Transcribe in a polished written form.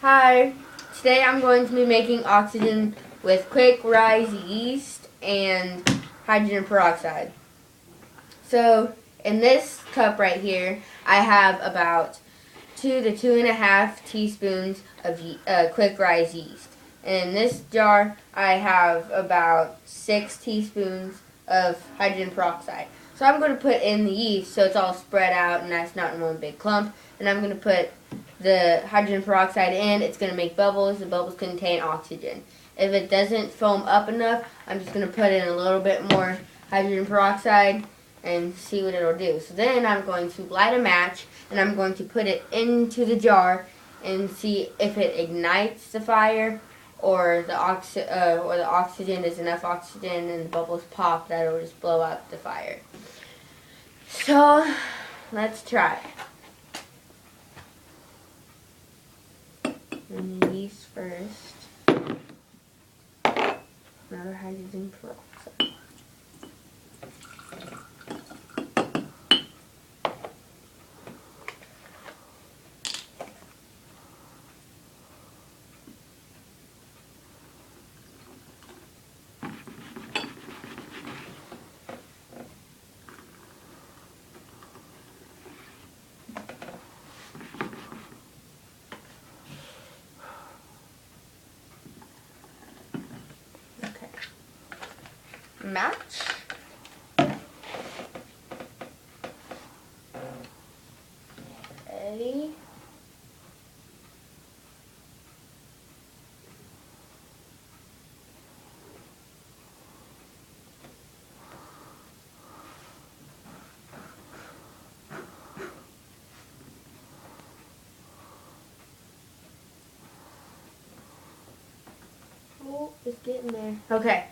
Hi, today I'm going to be making oxygen with quick rise yeast and hydrogen peroxide. So in this cup right here, I have about 2 to 2.5 teaspoons of quick rise yeast. And in this jar, I have about 6 teaspoons of hydrogen peroxide. So I'm going to put in the yeast so it's all spread out and that's not in one big clump. And I'm going to put the hydrogen peroxide in. It's going to make bubbles. The bubbles contain oxygen. If it doesn't foam up enough, I'm just going to put in a little bit more hydrogen peroxide and see what it'll do. So then I'm going to light a match and I'm going to put it into the jar and see if it ignites the fire or the oxygen is enough oxygen and the bubbles pop that it'll just blow out the fire. So let's try. And the yeast first. Another hydrogen peroxide. Okay. Match. Ready. Oh, it's getting there. Okay.